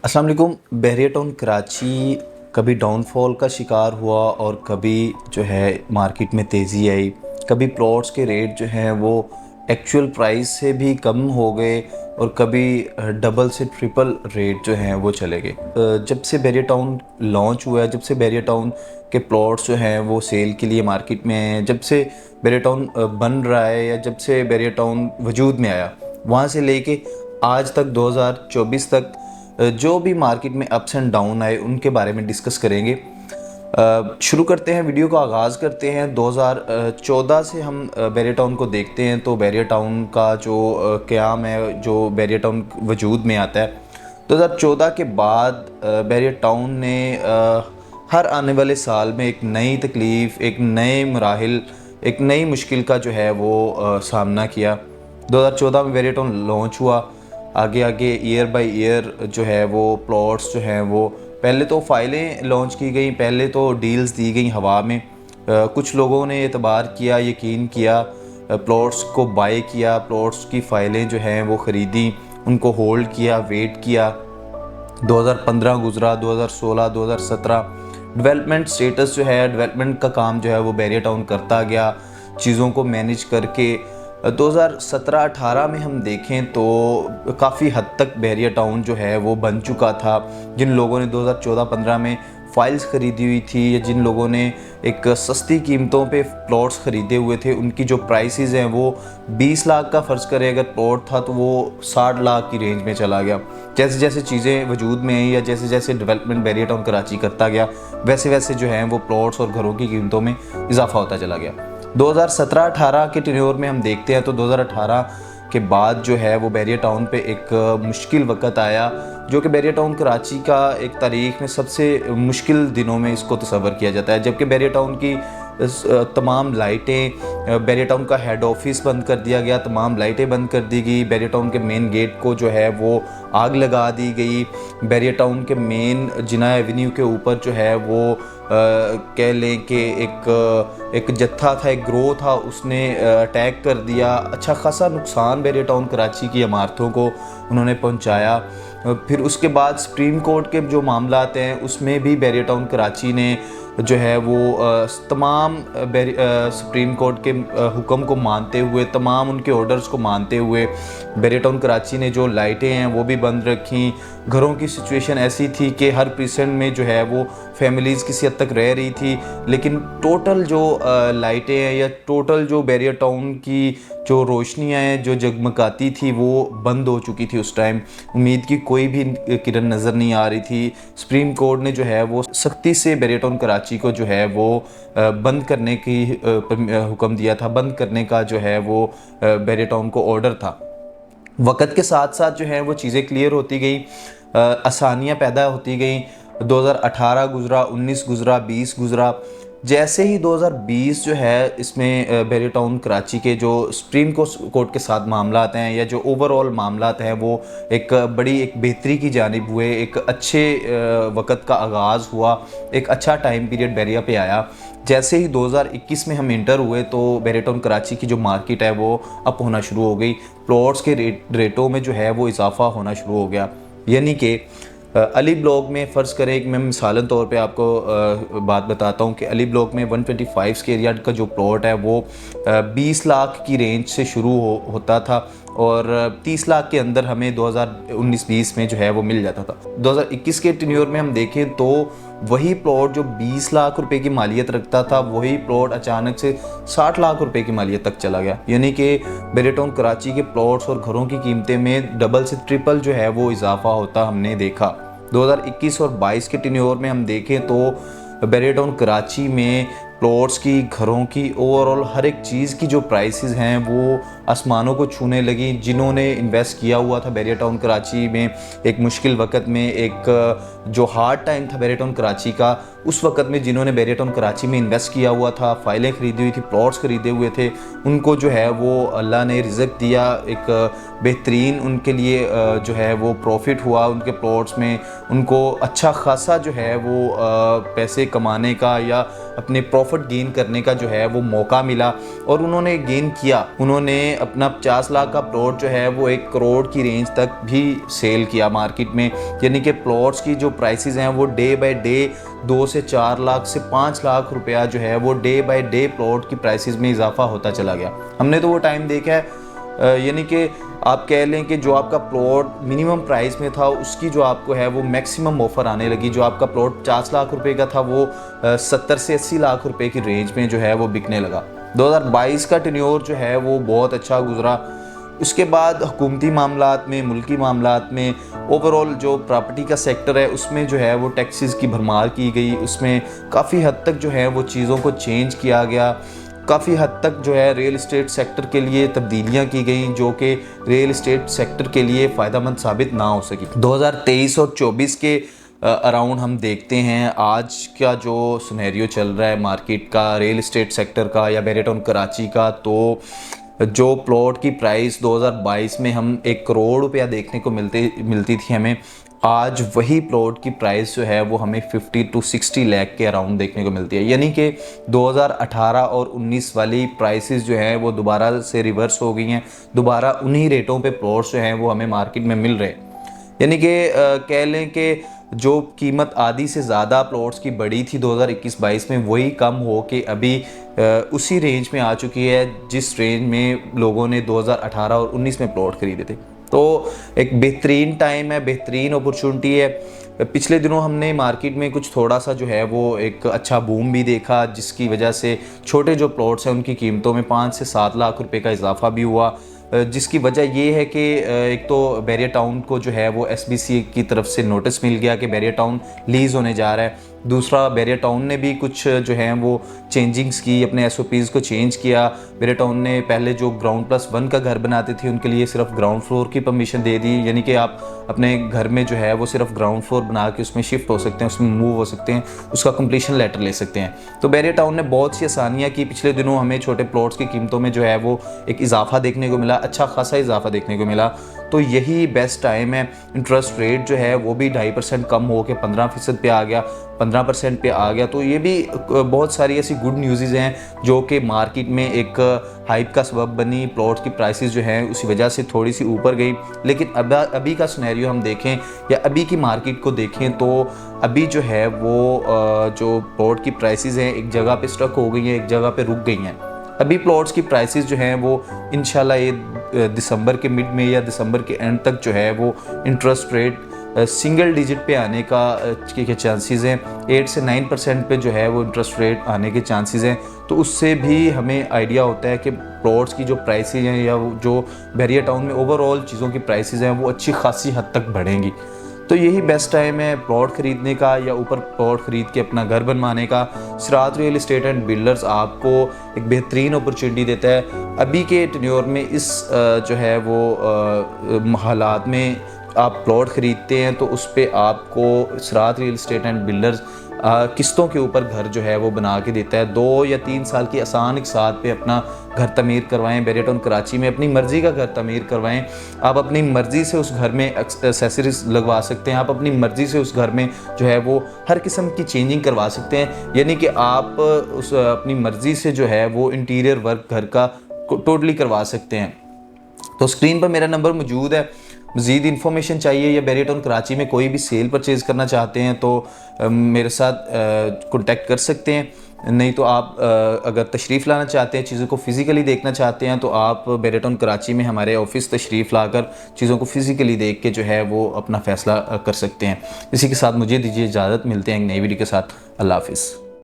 अस्सलाम वालेकुम। बहरिया टाउन कराची कभी डाउनफॉल का शिकार हुआ और कभी जो है मार्केट में तेज़ी आई। कभी प्लॉट्स के रेट जो हैं वो एक्चुअल प्राइस से भी कम हो गए और कभी डबल से ट्रिपल रेट जो हैं वो चले गए। जब से बहरिया टाउन लॉन्च हुआ है, जब से बहरिया टाउन के प्लॉट्स जो हैं वो सेल के लिए मार्केट में हैं, जब से बहरिया टाउन बन रहा है या जब से बहरिया टाउन वजूद में आया, वहाँ से लेके आज तक 2024 तक जो भी मार्केट में अप्स एंड डाउन आए उनके बारे में डिस्कस करेंगे। शुरू करते हैं, वीडियो का आगाज़ करते हैं। 2014 से हम बहरिया टाउन को देखते हैं तो बहरिया टाउन का जो क़याम है, जो बहरिया टाउन वजूद में आता है, 2014 के बाद बहरिया टाउन ने हर आने वाले साल में एक नई तकलीफ़, एक नए मराहिल, एक नई मुश्किल का जो है वो सामना किया। 2014 में बहरिया टाउन लॉन्च हुआ। आगे आगे ईयर बाय ईयर जो है वो प्लॉट्स जो हैं वो पहले तो फ़ाइलें लॉन्च की गई, पहले तो डील्स दी गई हवा में। कुछ लोगों ने एतबार किया, यकीन किया, प्लॉट्स को बाय किया, प्लॉट्स की फ़ाइलें जो हैं वो ख़रीदी, उनको होल्ड किया, वेट किया। 2015 गुज़रा, 2016, 2017 डेवलपमेंट स्टेटस जो है, डेवलपमेंट का काम जो है वो बहरिया टाउन करता गया, चीज़ों को मैनेज करके। 2017-18 में हम देखें तो काफ़ी हद तक बहरिया टाउन जो है वो बन चुका था। जिन लोगों ने 2014-15 में फ़ाइल्स ख़रीदी हुई थी या जिन लोगों ने एक सस्ती कीमतों पे प्लॉट्स ख़रीदे हुए थे, उनकी जो प्राइसेस हैं वो 20 लाख का फ़र्ज़ करें अगर प्लॉट था तो वो 60 लाख की रेंज में चला गया। जैसे जैसे चीज़ें वजूद में आई या जैसे जैसे डेवलपमेंट बहरिया टाउन कराची करता गया, वैसे वैसे जो हैं वो प्लॉट्स और घरों की कीमतों में इजाफ़ा होता चला गया। 2017-18 के टेन्योर में हम देखते हैं तो 2018 के बाद जो है वो बहरिया टाउन पे एक मुश्किल वक़्त आया, जो कि बहरिया टाउन कराची का एक तारीख़ में सबसे मुश्किल दिनों में इसको तस्वर किया जाता है। जबकि बहरिया टाउन की तमाम लाइटें, बहरिया टाउन का हेड ऑफिस बंद कर दिया गया, तमाम लाइटें बंद कर दी गई, बहरिया टाउन के मेन गेट को जो है वो आग लगा दी गई। बहरिया टाउन के मेन जिना एवेन्यू के ऊपर जो है वो कह लें कि एक जत्था था, एक ग्रोह था, उसने अटैक कर दिया। अच्छा खासा नुकसान बहरिया टाउन कराची की इमारतों को उन्होंने पहुंचाया। फिर उसके बाद सुप्रीम कोर्ट के जो मामला आते हैं उसमें भी बहरिया टाउन कराची ने जो है वो तमाम सुप्रीम कोर्ट के हुक्म को मानते हुए, तमाम उनके ऑर्डर्स को मानते हुए बहरिया टाउन कराची ने जो लाइटें हैं वो भी बंद रखी। घरों की सिचुएशन ऐसी थी कि हर प्रीसेंट में जो है वो फैमिलीज़ किसी हद तक रह रही थी, लेकिन टोटल जो लाइटें हैं या टोटल जो बहरिया टाउन की जो रोशनियाँ हैं जो जगमगाती थी वो बंद हो चुकी थी। उस टाइम उम्मीद की कोई भी किरण नज़र नहीं आ रही थी। सुप्रीम कोर्ट ने जो है वो सख्ती से बहरिया टाउन कराची को जो है वो बंद करने की हुक्म दिया था, बंद करने का जो है वो बहरिया टाउन को ऑर्डर था। वक़्त के साथ साथ जो है वो चीज़ें क्लियर होती गई, आसानियाँ पैदा होती गई। 2018 गुज़रा, 19 गुज़रा, 20 गुज़रा। जैसे ही 2020 जो है इसमें बहरिया टाउन कराची के जो सुप्रीम कोर्ट के साथ मामला आते हैं या जो ओवरऑल मामला हैं वो एक बड़ी एक बेहतरी की जानिब हुए, एक अच्छे वक़्त का आगाज़ हुआ, एक अच्छा टाइम पीरियड बहरिया पे आया। जैसे ही 2021 में हम इंटर हुए तो बहरिया टाउन कराची की जो मार्केट है वो अप होना शुरू हो गई। प्लॉट्स के रेटों में जो है वो इजाफ़ा होना शुरू हो गया। यानी कि अली ब्लॉक में फ़र्ज़ करें कि मैं मिसालन तौर पे आपको बात बताता हूँ कि अली ब्लॉक में 125 स्क्वायर यार्ड का जो प्लॉट है वो 20 लाख की रेंज से शुरू होता था और 30 लाख के अंदर हमें 2019-20 में जो है वो मिल जाता था। 2021 के टेन्योर में हम देखें तो वही प्लॉट जो 20 लाख रुपए की मालियत रखता था, वही प्लॉट अचानक से 60 लाख रुपए की मालियत तक चला गया। यानी कि बहरिया टाउन कराची के प्लॉट्स और घरों की कीमतें में डबल से ट्रिपल जो है वो इजाफा होता हमने देखा। 2021 और 22 के टेन्योर में हम देखें तो बहरिया टाउन कराची में प्लॉट्स की, घरों की, ओवरऑल हर एक चीज़ की जो प्राइसेस हैं वो आसमानों को छूने लगी। जिन्होंने इन्वेस्ट किया हुआ था बहरिया टाउन कराची में एक मुश्किल वक़्त में, एक जो हार्ड टाइम था बहरिया टाउन कराची का, उस वक़्त में जिन्होंने बहरिया टाउन कराची में इन्वेस्ट किया हुआ था, फ़ाइलें ख़रीदी हुई थी, प्लॉट्स ख़रीदे हुए थे, उनको जो है वो अल्लाह ने रिज़्क़ दिया। एक बेहतरीन उनके लिए जो है वो प्रॉफिट हुआ उनके प्लॉट्स में। उनको अच्छा खासा जो है वो पैसे कमाने का या अपने प्रॉफिट गेन करने का जो है वो मौका मिला और उन्होंने गेन किया। उन्होंने अपना 50 लाख का प्लॉट जो है वो 1 करोड़ की रेंज तक भी सेल किया मार्केट में। यानी कि प्लॉट्स की जो प्राइसेस हैं वो डे बाय डे 2 से 4 लाख से 5 लाख रुपया जो है वो डे बाय डे प्लॉट की प्राइसेस में इजाफा होता चला गया। हमने तो वो टाइम देखा है, यानी कि आप कह लें कि जो आपका प्लॉट मिनिमम प्राइस में था उसकी जो आपको है वो मैक्सिमम ऑफ़र आने लगी। जो आपका प्लॉट 50 लाख रुपए का था वो 70 से 80 लाख रुपए की रेंज में जो है वो बिकने लगा। 2022 का टेन्योर जो है वो बहुत अच्छा गुजरा। उसके बाद हुकूमती मामलात में, मुल्की मामलात में, ओवरऑल जो प्रॉपर्टी का सेक्टर है उसमें जो है वो टैक्सेस की भरमार की गई। उसमें काफ़ी हद तक जो है वो चीज़ों को चेंज किया गया। काफ़ी हद तक जो है रियल इस्टेट सेक्टर के लिए तब्दीलियां की गई जो कि रियल इस्टेट सेक्टर के लिए फ़ायदेमंद साबित ना हो सकी। 2023 और 24 के अराउंड हम देखते हैं आज का जो सिनेरियो चल रहा है मार्केट का, रियल इस्टेट सेक्टर का या बैरियर टाउन कराची का, तो जो प्लॉट की प्राइस 2022 में हम 1 करोड़ रुपया देखने को मिलती थी हमें, आज वही प्लॉट की प्राइस जो है वो हमें 50 to 60 लाख के अराउंड देखने को मिलती है। यानी कि 2018 और 19 वाली प्राइसेस जो हैं वो दोबारा से रिवर्स हो गई हैं। दोबारा उन्हीं रेटों पे प्लॉट्स जो हैं वो हमें मार्केट में मिल रहे हैं। यानी कि कह लें कि जो कीमत आधी से ज़्यादा प्लॉट्स की बढ़ी थी 2021-22 में, वही कम हो के अभी उसी रेंज में आ चुकी है जिस रेंज में लोगों ने 2018 और 19 में प्लॉट खरीदे थे। तो एक बेहतरीन टाइम है, बेहतरीन अपॉर्चुनिटी है। पिछले दिनों हमने मार्केट में कुछ थोड़ा सा जो है वो एक अच्छा बूम भी देखा, जिसकी वजह से छोटे जो प्लॉट्स हैं उनकी कीमतों में 5 से 7 लाख रुपए का इजाफा भी हुआ। जिसकी वजह ये है कि एक तो बैरियर टाउन को जो है वो SBC की तरफ से नोटिस मिल गया कि बैरियर टाउन लीज़ होने जा रहा है। दूसरा, बैरियर टाउन ने भी कुछ जो है वो चेंजिंग्स की, अपने SOPs को चेंज किया। बैरियर टाउन ने पहले जो ग्राउंड+1 का घर बनाते थे उनके लिए सिर्फ ग्राउंड फ्लोर की परमिशन दे दी, यानी कि आप अपने घर में जो है वो सिर्फ ग्राउंड फ्लोर बना के उसमें शिफ्ट हो सकते हैं, उसमें मूव हो सकते हैं, उसका कंप्लीशन लेटर ले सकते हैं। तो बैरियर टाउन ने बहुत सी आसानियाँ की। पिछले दिनों हमें छोटे प्लॉट्स की कीमतों में जो है वो एक इजाफा देखने को मिला, अच्छा खासा इजाफा देखने को मिला। तो यही बेस्ट टाइम है। इंटरेस्ट रेट जो है वो भी 2.5% कम हो के 15% पे आ गया, 15% पे आ गया। तो ये भी बहुत सारी ऐसी गुड न्यूज़ हैं जो कि मार्केट में एक हाइप का सबब बनी। प्लॉट की प्राइसेस जो हैं उसी वजह से थोड़ी सी ऊपर गई। लेकिन अभी का सिनेरियो हम देखें या अभी की मार्केट को देखें तो अभी जो है वो जो प्लॉट की प्राइसेस हैं एक जगह पे स्टक हो गई हैं, एक जगह पे रुक गई हैं। अभी प्लॉट्स की प्राइसेस जो हैं वो इंशाल्लाह ये दिसंबर के मिड में या दिसंबर के एंड तक जो है वो इंटरेस्ट रेट सिंगल डिजिट पे आने के चांसेस हैं। 8 से 9% पे जो है वो इंटरेस्ट रेट आने के चांसेस हैं। तो उससे भी हमें आइडिया होता है कि प्लॉट्स की जो प्राइसेस हैं या जो बैरियर टाउन में ओवरऑल चीज़ों की प्राइसेस हैं वो अच्छी खासी हद तक बढ़ेंगी। तो यही बेस्ट टाइम है प्लॉट ख़रीदने का या ऊपर प्लॉट ख़रीद के अपना घर बनवाने का। सिरात रियल एस्टेट एंड बिल्डर्स आपको एक बेहतरीन अपॉर्चुनिटी देता है। अभी के टेन्योर में इस जो है वो हालात में आप प्लॉट ख़रीदते हैं तो उस पर आपको सिरात रियल एस्टेट एंड बिल्डर्स किस्तों के ऊपर घर जो है वो बना के देता है। 2 या 3 साल की आसान एक साथ पे अपना घर तमीर करवाएं। बैरियर टाउन कराची में अपनी मर्ज़ी का घर तमीर करवाएं। आप अपनी मर्ज़ी से उस घर में एक्सेसरीज लगवा सकते हैं। आप अपनी मर्ज़ी से उस घर में जो है वो हर किस्म की चेंजिंग करवा सकते हैं। यानी कि आप उस अपनी मर्ज़ी से जो है वो इंटीरियर वर्क घर का टोटली करवा सकते हैं। तो स्क्रीन पर मेरा नंबर मौजूद है। मज़ीद इन्फॉर्मेशन चाहिए या बैरियर टाउन कराची में कोई भी सेल परचेज़ करना चाहते हैं तो मेरे साथ कॉन्टेक्ट कर सकते हैं। नहीं तो आप अगर तशरीफ़ लाना चाहते हैं, चीज़ों को फ़िज़िकली देखना चाहते हैं तो आप बैरियर टाउन कराची में हमारे ऑफिस तशरीफ़ लाकर चीज़ों को फ़िज़िकली देख के जो है वो अपना फ़ैसला कर सकते हैं। इसी के साथ मुझे दीजिए इजाज़त। मिलते हैं एक नई वीडियो के साथ। अल्लाह हाफ़िज़।